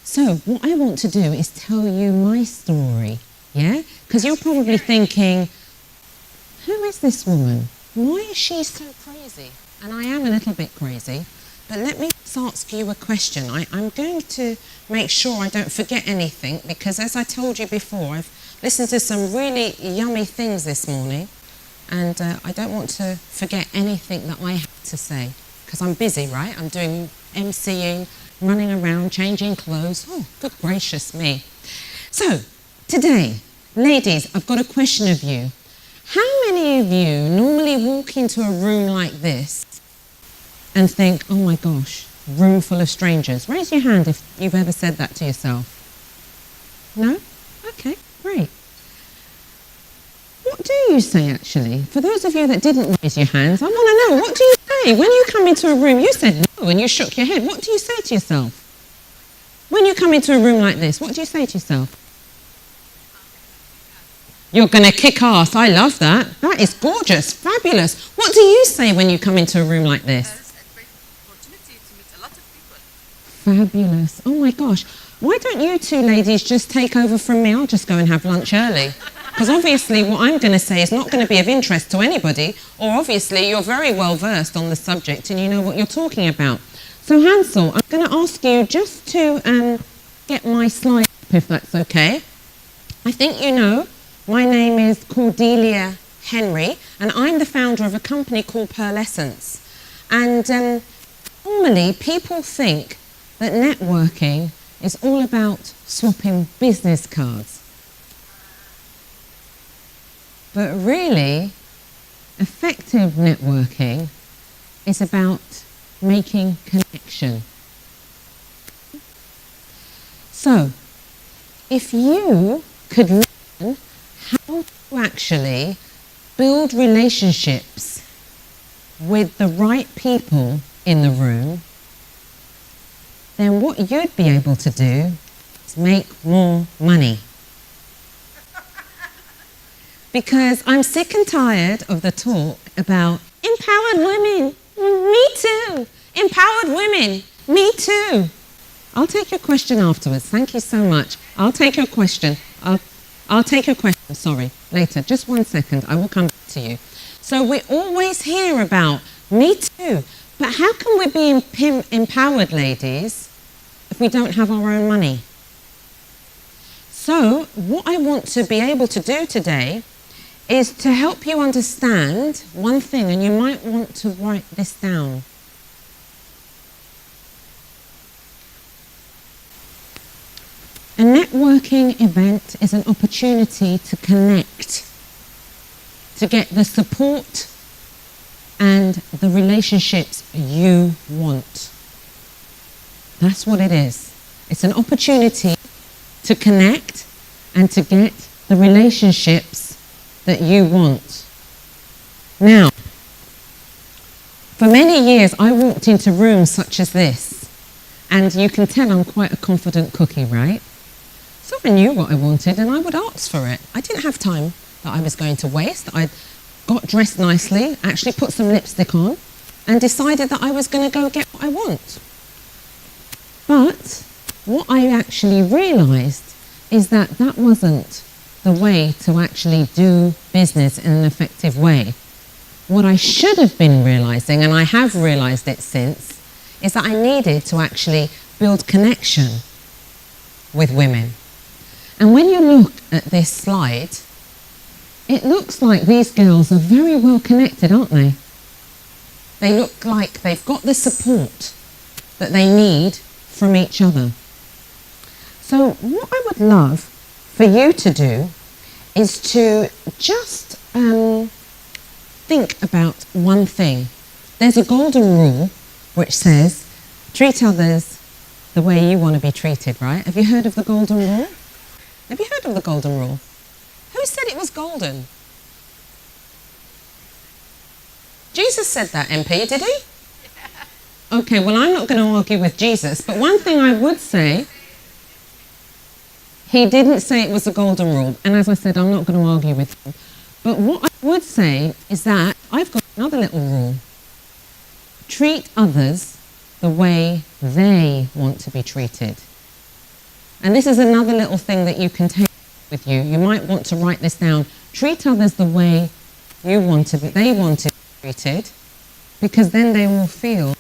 So what I want to do is tell you my story, yeah? Because you're probably thinking, who is this woman? Why is she so crazy? And I am a little bit crazy, but let me just ask you a question. I'm going to make sure I don't forget anything, because as I told you before, I've listened to some really yummy things this morning, and I don't want to forget anything that I have to say, because I'm busy, right? I'm doing MCing, running around, changing clothes. Oh, good gracious me. So, today, ladies, I've got a question of you. How many of you normally walk into a room like this and think, oh my gosh, room full of strangers? Raise your hand if you've ever said that to yourself. No? Okay, great. What do you say, actually? For those of you that didn't raise your hands, I want to know, what do you say? When you come into a room, you said no and you shook your head. What do you say to yourself? When you come into a room like this, what do you say to yourself? You're going to kick ass. I love that. That is gorgeous, fabulous. What do you say when you come into a room like this? It's a great opportunity to meet a lot of people. Fabulous. Oh my gosh. Why don't you two ladies just take over from me? I'll just go and have lunch early. Because obviously what I'm going to say is not going to be of interest to anybody, or obviously you're very well versed on the subject and you know what you're talking about. So Hansel, I'm going to ask you just to get my slide up, if that's okay. I think you know, my name is Cordelia Henry, and I'm the founder of a company called Pearlescence. And normally people think that networking is all about swapping business cards. But really, effective networking is about making connection. So, if you could learn how to actually build relationships with the right people in the room, then what you'd be able to do is make more money. Because I'm sick and tired of the talk about empowered women, me too, empowered women, me too. I'll take your question afterwards, thank you so much. I'll take your question, I'll take your question, sorry, later, just 1 second, I will come back to you. So we always hear about me too, but how can we be empowered, ladies, if we don't have our own money? So what I want to be able to do today is to help you understand one thing, and you might want to write this down. A networking event is an opportunity to connect, to get the support and the relationships you want. That's what it is. It's an opportunity to connect and to get the relationships that you want. Now, for many years I walked into rooms such as this, and you can tell I'm quite a confident cookie, right? So I knew what I wanted and I would ask for it. I didn't have time that I was going to waste. I got dressed nicely, actually put some lipstick on, and decided that I was going to go get what I want. But what I actually realised is that that wasn't the way to actually do business in an effective way. What I should have been realising, and I have realised it since, is that I needed to actually build connection with women. And when you look at this slide, it looks like these girls are very well connected, aren't they? They look like they've got the support that they need from each other. So what I would love for you to do is to just think about one thing. There's a golden rule which says, treat others the way you want to be treated, right? Have you heard of the golden rule? Have you heard of the golden rule? Who said it was golden? Jesus said that, MP, did he? Okay, well, I'm not going to argue with Jesus, but one thing I would say, he didn't say it was a golden rule, and as I said, I'm not going to argue with him. But what I would say is that I've got another little rule. Treat others the way they want to be treated. And this is another little thing that you can take with you. You might want to write this down. Treat others the way you want to be, they want to be treated, because then they will feel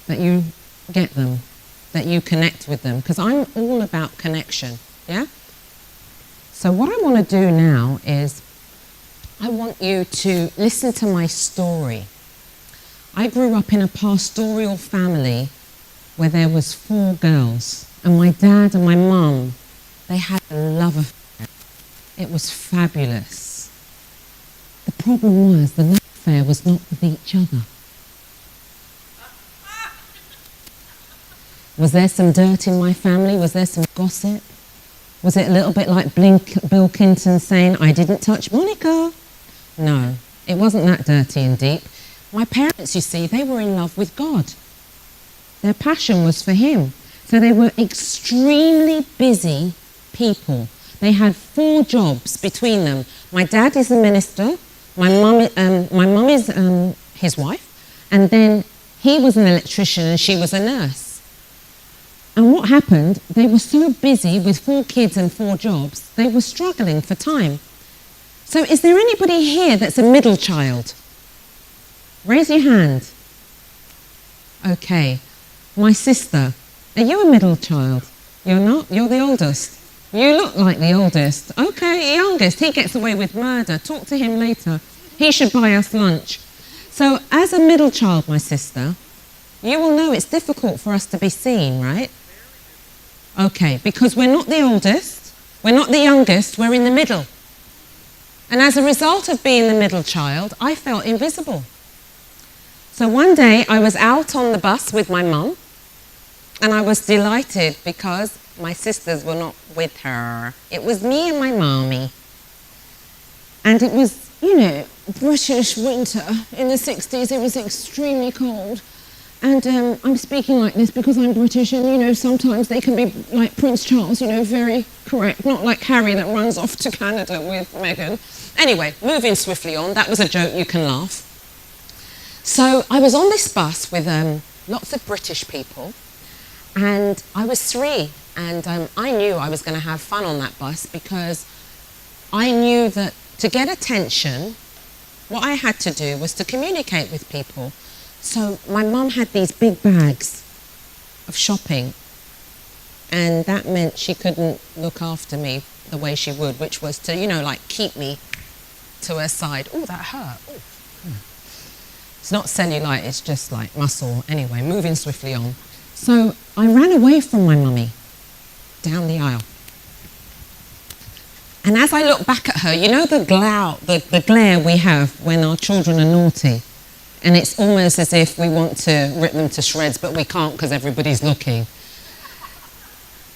that you get them, that you connect with them. Because I'm all about connection, yeah? So what I want to do now is I want you to listen to my story. I grew up in a pastoral family where there was 4 girls, and my dad and my mum, they had a love affair. It was fabulous. The problem was the love affair was not with each other. Was there some dirt in my family? Was there some gossip? Was it a little bit like Bill Clinton saying, I didn't touch Monica? No, it wasn't that dirty and deep. My parents, you see, they were in love with God. Their passion was for him. So they were extremely busy people. They had 4 jobs between them. My dad is a minister, my mum is his wife, and then he was an electrician and she was a nurse. And what happened, they were so busy with 4 kids and 4 jobs, they were struggling for time. So is there anybody here that's a middle child? Raise your hand. Okay. My sister, are you a middle child? You're not? You're the oldest. You look like the oldest. Okay, youngest. He gets away with murder. Talk to him later. He should buy us lunch. So as a middle child, my sister, you will know it's difficult for us to be seen, right? Okay, because we're not the oldest, we're not the youngest, we're in the middle. And as a result of being the middle child, I felt invisible. So one day I was out on the bus with my mum, and I was delighted because my sisters were not with her. It was me and my mommy. And it was, you know, British winter in the 60s. It was extremely cold. And I'm speaking like this because I'm British, and, you know, sometimes they can be like Prince Charles, you know, very correct. Not like Harry that runs off to Canada with Meghan. Anyway, moving swiftly on. That was a joke, you can laugh. So I was on this bus with lots of British people, and I was 3, and I knew I was going to have fun on that bus because I knew that to get attention, what I had to do was to communicate with people. So my mum had these big bags of shopping, and that meant she couldn't look after me the way she would, which was to, you know, like keep me to her side. Oh, that hurt. Ooh. It's not cellulite, it's just like muscle. Anyway, moving swiftly on. So I ran away from my mummy down the aisle. And as I look back at her, you know the glare we have when our children are naughty? And it's almost as if we want to rip them to shreds, but we can't because everybody's looking.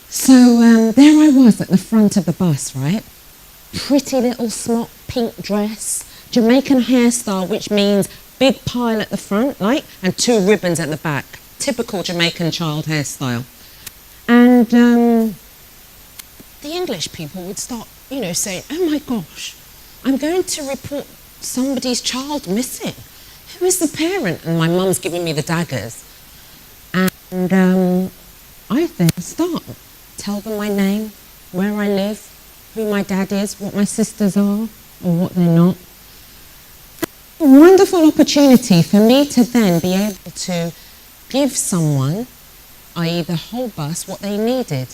So there I was at the front of the bus, right? Pretty little smock pink dress, Jamaican hairstyle, which means big pile at the front, like, and 2 ribbons at the back. Typical Jamaican child hairstyle. And the English people would start, you know, saying, oh my gosh, I'm going to report somebody's child missing. Who is the parent? And my mum's giving me the daggers. And I then start. Tell them my name, where I live, who my dad is, what my sisters are, or what they're not. A wonderful opportunity for me to then be able to give someone, i.e. the whole bus, what they needed.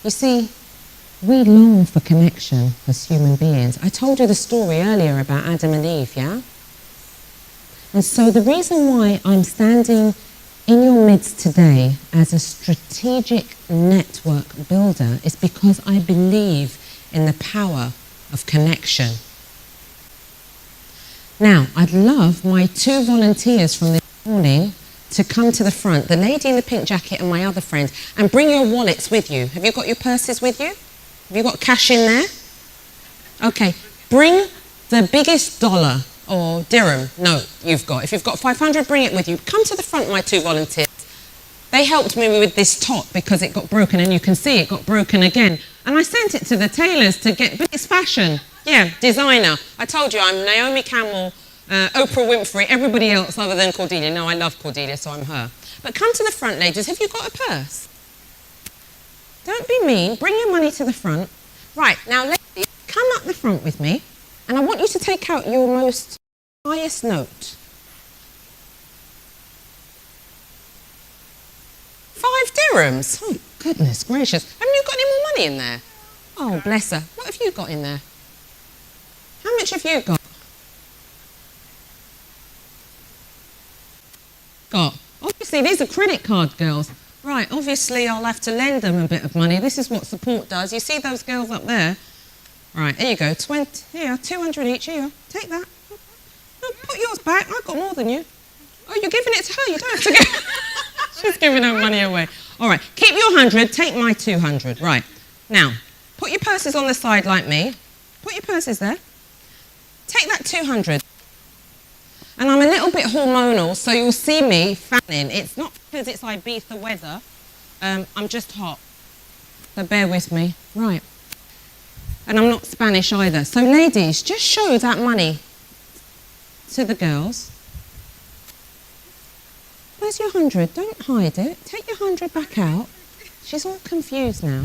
You see, we long for connection as human beings. I told you the story earlier about Adam and Eve, yeah? And so the reason why I'm standing in your midst today as a strategic network builder is because I believe in the power of connection. Now, I'd love my 2 volunteers from this morning to come to the front, the lady in the pink jacket and my other friend, and bring your wallets with you. Have you got your purses with you? Have you got cash in there? Okay, bring the biggest dollar or dirham note you've got. If you've got 500, bring it with you. Come to the front, my 2 volunteers. They helped me with this top because it got broken, and you can see it got broken again. And I sent it to the tailors to get, but it's fashion. Yeah, designer. I told you I'm Naomi Campbell, Oprah Winfrey, everybody else other than Cordelia. No, I love Cordelia, so I'm her. But come to the front, ladies. Have you got a purse? don't be mean. Bring your money to the front. Right, now ladies, come up the front with me, and I want you to take out your most highest note. 5 dirhams. Oh, goodness gracious. Haven't you got any more money in there? Oh, bless her. What have you got in there? How much have you got? Obviously, these are credit card girls. Right, obviously, I'll have to lend them a bit of money. This is what support does. You see those girls up there? Right, here you go. 20, here, 200 each. Here, take that. No, put yours back. I've got more than you. Oh, you're giving it to her. You don't have to give. She's giving her money away. All right, keep your 100. Take my 200. Right. Now, put your purses on the side like me. Put your purses there. Take that 200. And I'm a little bit hormonal, so you'll see me fanning. It's not because it's Ibiza weather. I'm just hot. So bear with me. Right. And I'm not Spanish either. So ladies, just show that money to the girls. Where's your 100? Don't hide it. Take your 100 back out. She's all confused now.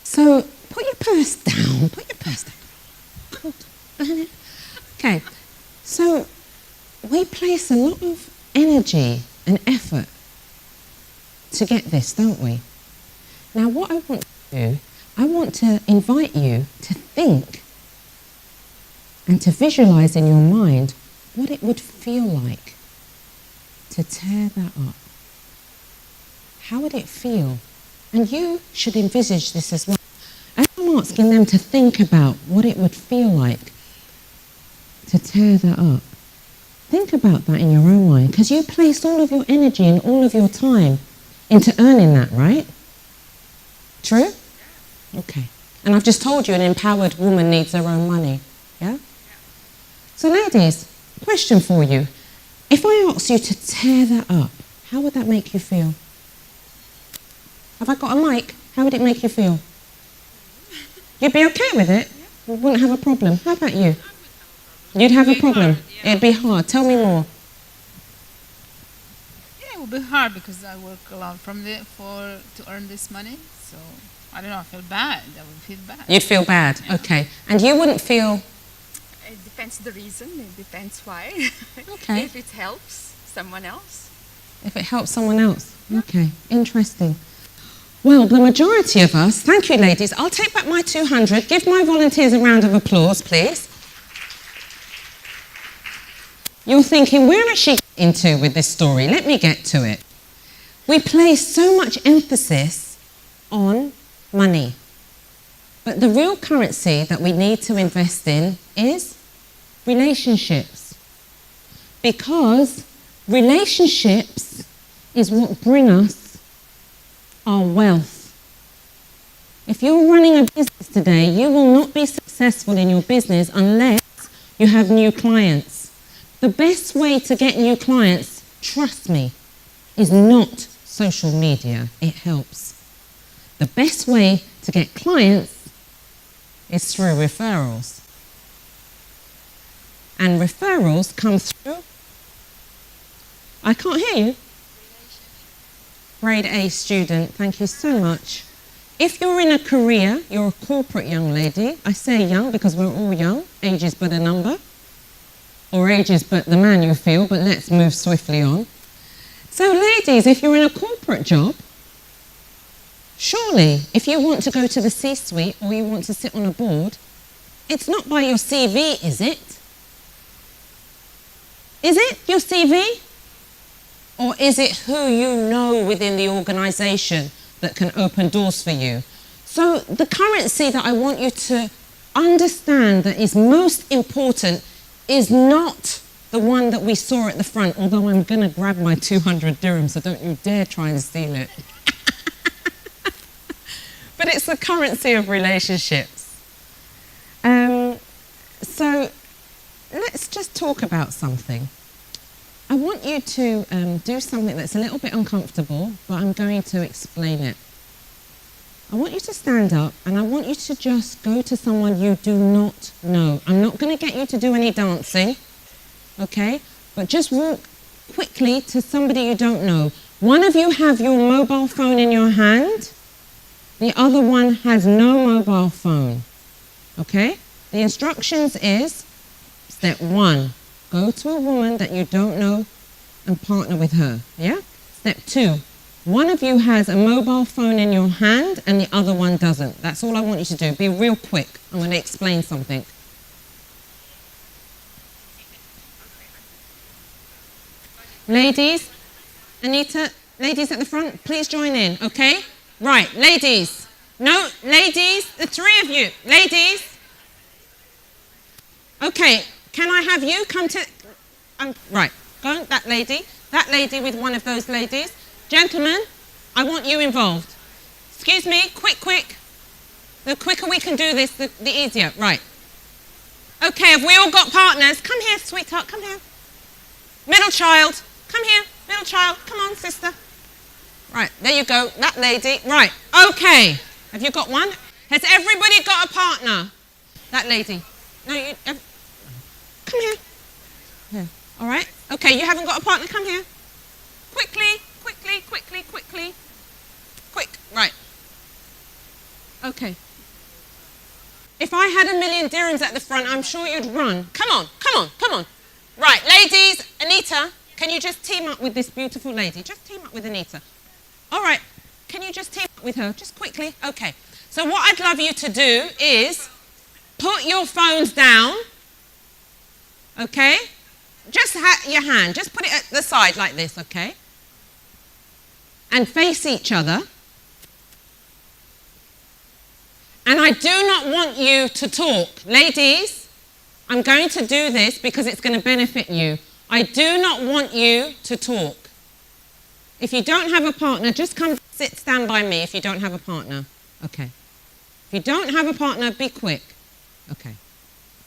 So put your purse down. Put your purse down. Okay. So we place a lot of energy and effort to get this, don't we? Now what I want to do, I want to invite you to think and to visualize in your mind what it would feel like to tear that up. How would it feel? And you should envisage this as well. As I'm asking them to think about what it would feel like to tear that up. Think about that in your own mind, because you placed all of your energy and all of your time into earning that, right? True? Okay. And I've just told you an empowered woman needs her own money. Yeah? So ladies, question for you. If I asked you to tear that up, how would that make you feel? Have I got a mic? How would it make you feel? You'd be okay with it? You wouldn't have a problem. How about you? You'd have a problem. It'd be hard. Tell me more. Yeah, it would be hard because I work a lot to earn this money. So I don't know. I feel bad. I would feel bad. You'd feel bad. Yeah. Okay. And you wouldn't feel. It depends the reason. It depends why. Okay. If it helps someone else. If it helps someone else. Okay. Interesting. Well, the majority of us. Thank you, ladies. I'll take back my 200. Give my volunteers a round of applause, please. You're thinking, where is she getting to with this story? Let me get to it. We place so much emphasis on money. But the real currency that we need to invest in is relationships. Because relationships is what bring us our wealth. If you're running a business today, you will not be successful in your business unless you have new clients. The best way to get new clients, trust me, is not social media. It helps. The best way to get clients is through referrals. And referrals come through. I can't hear you. Grade A student, thank you so much. If you're in a career, you're a corporate young lady. I say young because we're all young. Age is but a number. Or age is but the man you feel, but let's move swiftly on. So ladies, if you're in a corporate job, surely if you want to go to the C-suite or you want to sit on a board, it's not by your CV, is it? Is it your CV? Or is it who you know within the organisation that can open doors for you? So the currency that I want you to understand that is most important is not the one that we saw at the front, although I'm going to grab my 200 dirhams, so don't you dare try and steal it. But it's the currency of relationships. So let's just talk about something. I want you to do something that's a little bit uncomfortable, but I'm going to explain it. I want you to stand up and I want you to just go to someone you do not know. I'm not going to get you to do any dancing, okay? But just walk quickly to somebody you don't know. One of you have your mobile phone in your hand. The other one has no mobile phone. Okay? The instructions is, step 1, go to a woman that you don't know and partner with her. Yeah? Step 2, one of you has a mobile phone in your hand and the other one doesn't. That's all I want you to do. Be real quick. I'm going to explain something. Ladies, Anita, ladies at the front, please join in, okay? Right, ladies. No, ladies, the 3 of you. Ladies. Okay, can I have you come to... right, go, that lady with one of those ladies. Gentlemen, I want you involved. Excuse me, quick. The quicker we can do this, the easier. Right. Okay, have we all got partners? Come here, sweetheart, come here. Middle child, come here. Middle child, come on, sister. Right, there you go, that lady. Right, okay. Have you got one? Has everybody got a partner? That lady. No, you... come here. Here. All right. Okay, you haven't got a partner, come here. Quickly. Quick, right. Okay. If I had 1,000,000 dirhams at the front, I'm sure you'd run. Come on. Right, ladies, Anita, can you just team up with this beautiful lady? Just team up with Anita. All right, can you just team up with her? Just quickly. Okay. So what I'd love you to do is put your phones down. Okay? Just your hand, just put it at the side like this, okay? And face each other. And I do not want you to talk. Ladies, I'm going to do this because it's going to benefit you. I do not want you to talk. If you don't have a partner, just come stand by me if you don't have a partner. Okay. If you don't have a partner, be quick. Okay.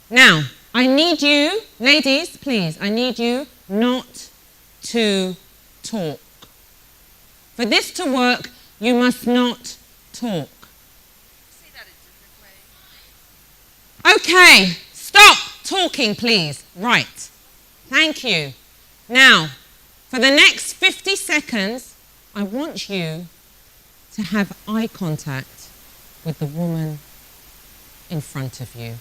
Now, I need you, ladies, please, I need you not to talk. For this to work, you must not talk. See that a different way. Okay, stop talking, please. Right. Thank you. Now, for the next 50 seconds, I want you to have eye contact with the woman in front of you.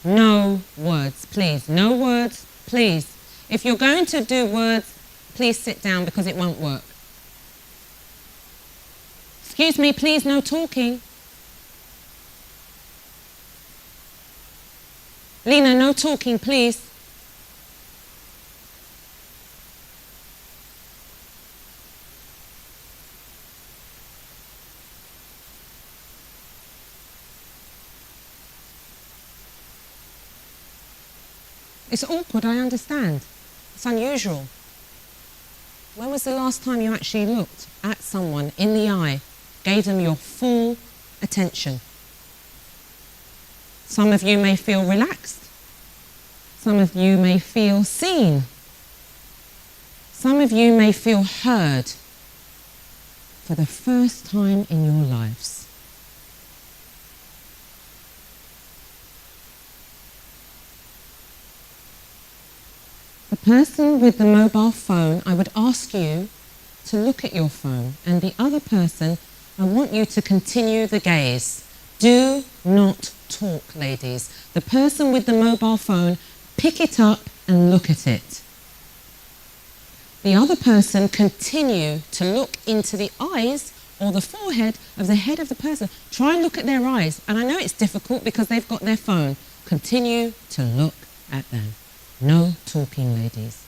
No words, please. No words, please. If you're going to do words, please sit down because it won't work. Excuse me, please, no talking. Lena, no talking, please. It's awkward, I understand. It's unusual. When was the last time you actually looked at someone in the eye, gave them your full attention? Some of you may feel relaxed. Some of you may feel seen. Some of you may feel heard for the first time in your lives. The person with the mobile phone, I would ask you to look at your phone, and the other person, I want you to continue the gaze. Do not talk, ladies. The person with the mobile phone, pick it up and look at it. The other person, continue to look into the eyes or the forehead of the head of the person. Try and look at their eyes. And I know it's difficult because they've got their phone. Continue to look at them. No talking, ladies.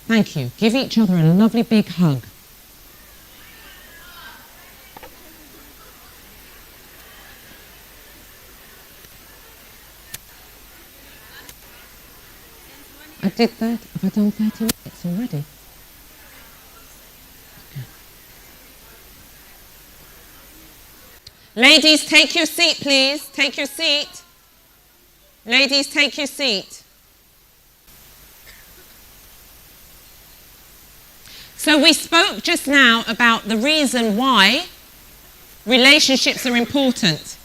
Thank you. Give each other a lovely big hug. I did that. Have I done 30 minutes already? Okay. Ladies, take your seat, please. Take your seat. Ladies, take your seat. So we spoke just now about the reason why relationships are important.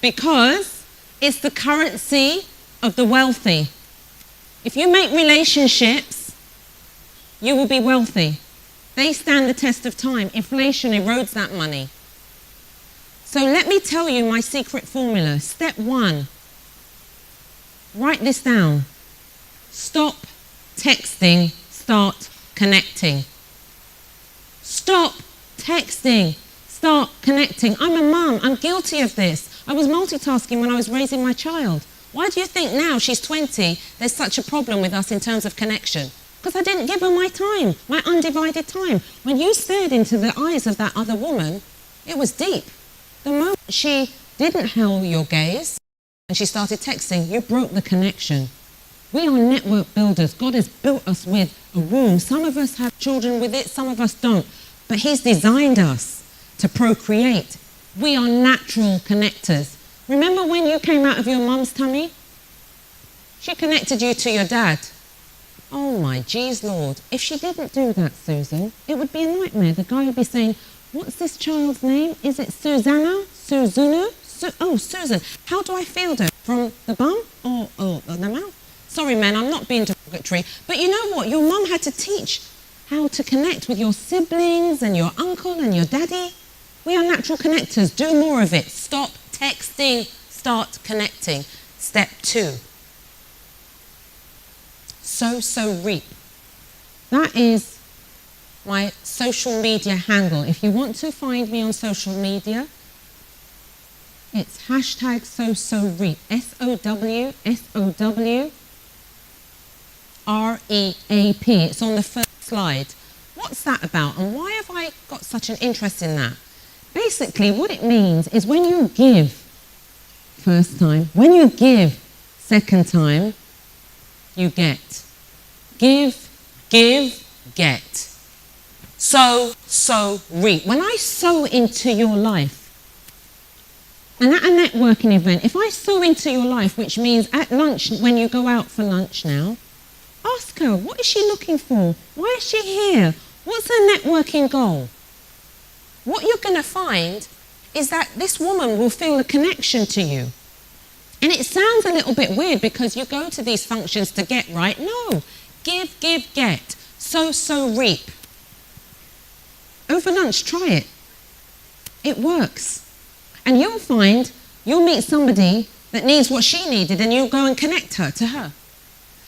Because it's the currency of the wealthy. If you make relationships, you will be wealthy. They stand the test of time. Inflation erodes that money. So let me tell you my secret formula. Step 1. Write this down. Stop texting, start connecting. Stop texting, start connecting. I'm a mum, I'm guilty of this. I was multitasking when I was raising my child. Why do you think now she's 20, there's such a problem with us in terms of connection? Because I didn't give her my time, my undivided time. When you stared into the eyes of that other woman, it was deep. The moment she didn't hold your gaze and she started texting, you broke the connection. We are network builders. God has built us with a womb. Some of us have children with it, some of us don't. But He's designed us to procreate. We are natural connectors. Remember when you came out of your mum's tummy? She connected you to your dad. Oh my geez, Lord. If she didn't do that, Susan, it would be a nightmare. The guy would be saying, what's this child's name? Is it Susanna? Susanna? Oh, Susan. How do I feel her? From the bum or the mouth? Sorry, man, I'm not being derogatory. But you know what? Your mum had to teach how to connect with your siblings and your uncle and your daddy. We are natural connectors. Do more of it. Stop texting. Start connecting. Step 2. Sow, reap. That is my social media handle. If you want to find me on social media, it's hashtag #SowSowReap. SOWSOWREAP. It's on the first slide. What's that about and why have I got such an interest in that? Basically, what it means is when you give first time, when you give second time, you get. Give, get. Sow, reap. When I sow into your life, and at a networking event, if I sow into your life, which means at lunch, when you go out for lunch now, ask her, what is she looking for? Why is she here? What's her networking goal? What you're going to find is that this woman will feel a connection to you. And it sounds a little bit weird because you go to these functions to get, right? No. Give, get. Sow, reap. Over lunch, try it. It works. And you'll find you'll meet somebody that needs what she needed and you'll go and connect her to her.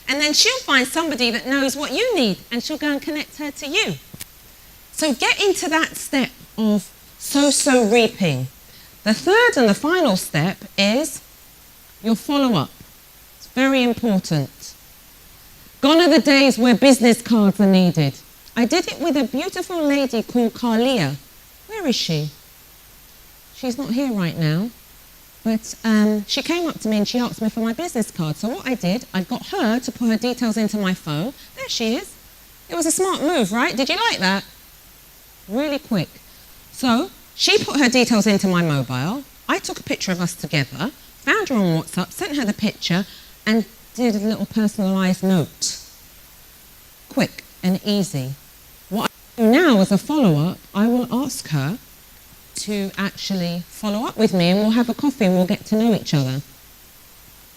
And then she'll find somebody that knows what you need and she'll go and connect her to you. So get into that step of sow, reaping. The third and the final step is your follow-up. It's very important. Gone are the days where business cards are needed. I did it with a beautiful lady called Cordelia. Where is she? She's not here right now. But she came up to me and she asked me for my business card. So what I did, I got her to put her details into my phone. There she is. It was a smart move, right? Did you like that? Really quick. So she put her details into my mobile. I took a picture of us together, found her on WhatsApp, sent her the picture, and did a little personalised note. Quick and easy. What I do now as a follow-up, I will ask her to actually follow up with me and we'll have a coffee and we'll get to know each other.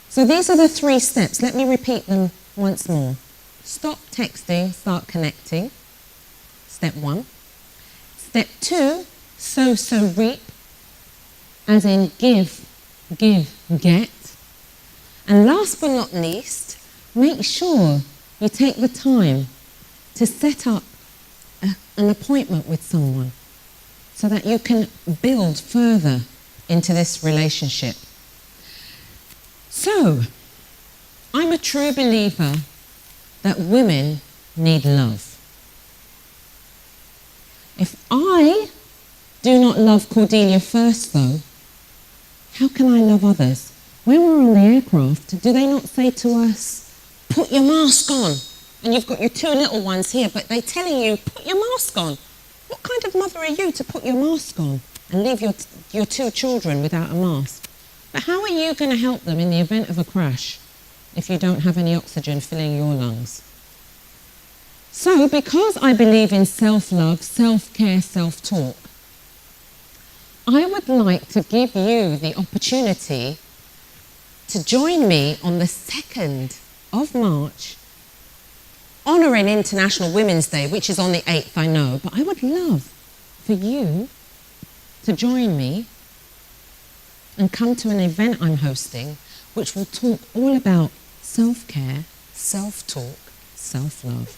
So these are the 3 steps. Let me repeat them once more. Stop texting, start connecting. Step 1. Step 2, sow, reap. As in give, get. And last but not least, make sure you take the time to set up an appointment with someone so that you can build further into this relationship. So, I'm a true believer that women need love. If I do not love Cordelia first though, how can I love others? When we're on the aircraft, do they not say to us, put your mask on? And you've got your 2 little ones here, but they're telling you, put your mask on. What kind of mother are you to put your mask on and leave your 2 children without a mask? But how are you going to help them in the event of a crash if you don't have any oxygen filling your lungs? So because I believe in self-love, self-care, self-talk, I would like to give you the opportunity to join me on the 2nd of March, honouring International Women's Day, which is on the 8th, I know, but I would love for you to join me and come to an event I'm hosting, which will talk all about self-care, self-talk, self-love.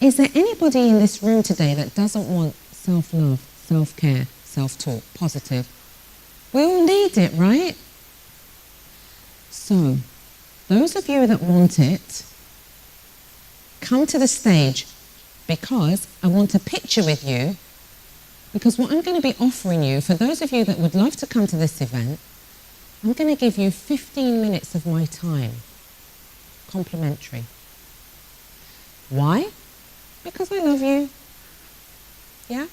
Is there anybody in this room today that doesn't want self-love, self-care, self-talk, positive? We all need it, right? So, those of you that want it, come to the stage, because I want a picture with you, because what I'm going to be offering you, for those of you that would love to come to this event, I'm going to give you 15 minutes of my time, complimentary. Why? Because I love you. Yeah?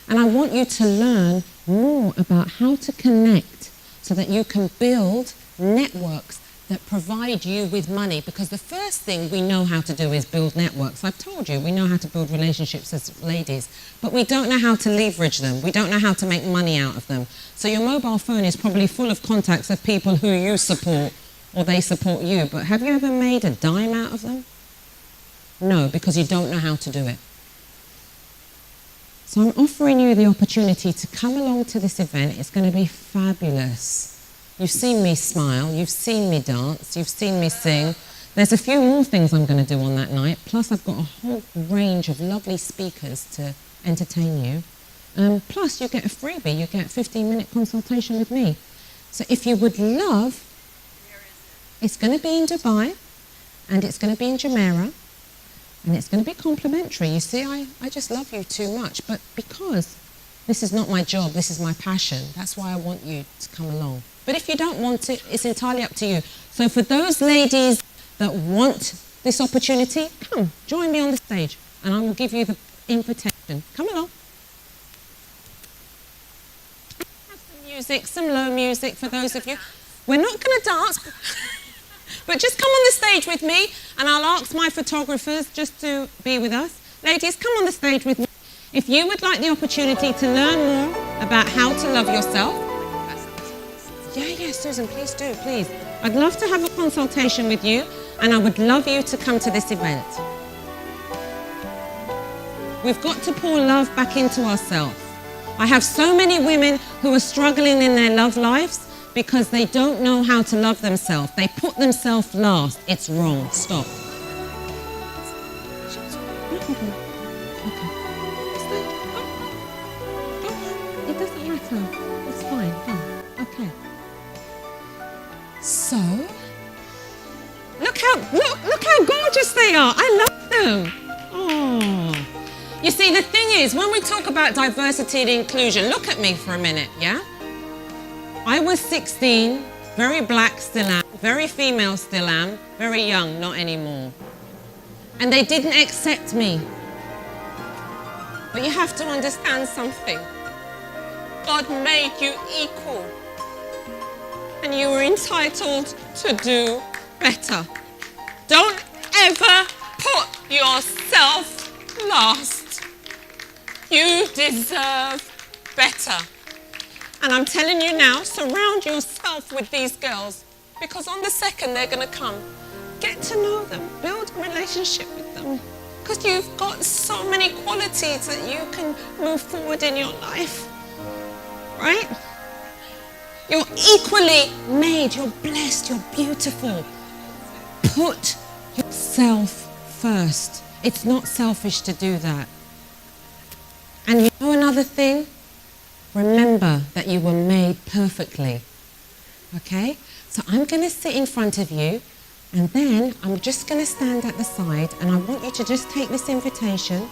And I want you to learn more about how to connect so that you can build networks that provide you with money, because the first thing we know how to do is build networks. I've told you, we know how to build relationships as ladies, but we don't know how to leverage them. We don't know how to make money out of them. So your mobile phone is probably full of contacts of people who you support or they support you, but have you ever made a dime out of them? No, because you don't know how to do it. So I'm offering you the opportunity to come along to this event. It's going to be fabulous. You've seen me smile, you've seen me dance, you've seen me sing. There's a few more things I'm going to do on that night, plus I've got a whole range of lovely speakers to entertain you. Plus you get a freebie, you get a 15-minute consultation with me. So if you would love, it's going to be in Dubai, and it's going to be in Jumeirah, and it's going to be complimentary. You see, I just love you too much, but because this is not my job, this is my passion, that's why I want you to come along. But if you don't want it, it's entirely up to you. So for those ladies that want this opportunity, come, join me on the stage, and I will give you the invitation. Come along. Have some music, some low music for those of you. We're not going to dance, but just come on the stage with me, and I'll ask my photographers just to be with us. Ladies, come on the stage with me. If you would like the opportunity to learn more about how to love yourself, yeah, Susan, please do, please. I'd love to have a consultation with you, and I would love you to come to this event. We've got to pour love back into ourselves. I have so many women who are struggling in their love lives because they don't know how to love themselves. They put themselves last. It's wrong. Stop. It doesn't matter. It's fine. Okay. So, look how gorgeous they are. I love them. Oh. You see, the thing is, when we talk about diversity and inclusion, look at me for a minute, yeah? I was 16, very black still am, very female still am, very young, not anymore. And they didn't accept me. But you have to understand something. God made you equal. And you were entitled to do better. Don't ever put yourself last. You deserve better. And I'm telling you now, surround yourself with these girls, because on the 2nd they're going to come. Get to know them, build a relationship with them, because you've got so many qualities that you can move forward in your life, right? You're equally made, you're blessed, you're beautiful. Put yourself first. It's not selfish to do that. And you know another thing? Remember that you were made perfectly, okay? So I'm going to sit in front of you, and then I'm just going to stand at the side, and I want you to just take this invitation,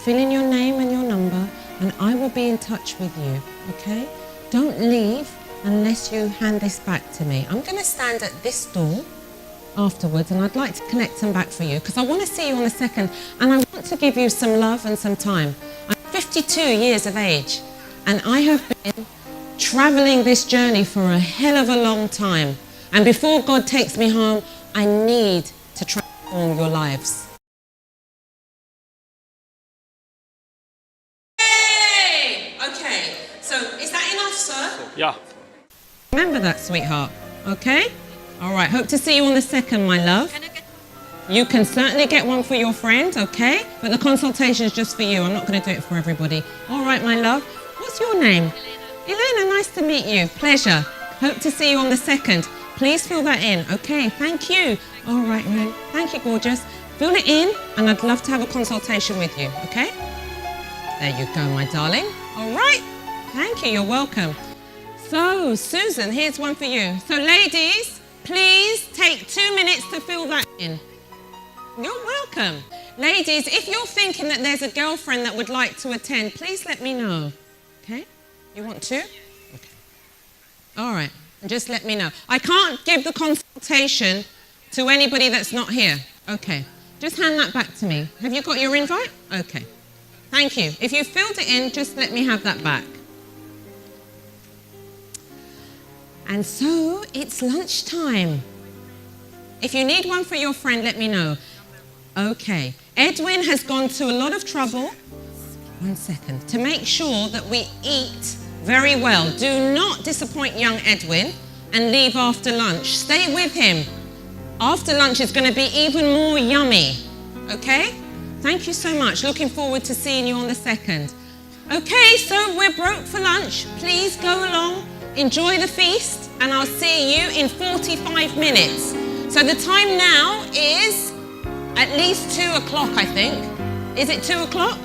fill in your name and your number, and I will be in touch with you, okay? Don't leave unless you hand this back to me. I'm going to stand at this door afterwards, and I'd like to collect them back for you, because I want to see you on the 2nd, and I want to give you some love and some time. I'm 52 years of age, and I have been traveling this journey for a hell of a long time. And before God takes me home, I need to transform your lives. Yeah. Remember that, sweetheart, okay? All right, hope to see you on the 2nd, my love. Can I get You can certainly get one for your friend, okay? But the consultation is just for you. I'm not going to do it for everybody. All right, my love. What's your name? Elena, nice to meet you. Pleasure. Hope to see you on the 2nd. Please fill that in, okay? Thank you. All right, Ren. Thank you, gorgeous. Fill it in, and I'd love to have a consultation with you, okay? There you go, my darling. All right. Thank you. You're welcome. So, Susan, here's one for you. So, ladies, please take 2 minutes to fill that in. You're welcome. Ladies, if you're thinking that there's a girlfriend that would like to attend, please let me know. Okay? You want to? Okay. All right. And just let me know. I can't give the consultation to anybody that's not here. Okay. Just hand that back to me. Have you got your invite? Okay. Thank you. If you filled it in, just let me have that back. And so it's lunchtime. If you need one for your friend, let me know. Okay. Edwin has gone to a lot of trouble, 1 second, to make sure that we eat very well. Do not disappoint young Edwin and leave after lunch. Stay with him. After lunch is going to be even more yummy. Okay? Thank you so much. Looking forward to seeing you on the 2nd. Okay, so we're broke for lunch. Please go along, enjoy the feast, and I'll see you in 45 minutes. So the time now is at least 2 o'clock, I think. Is it 2 o'clock?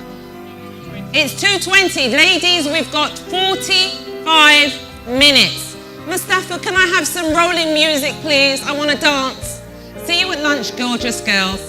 It's 2:20. Ladies, we've got 45 minutes. Mustafa, can I have some rolling music, please? I want to dance. See you at lunch, gorgeous girls.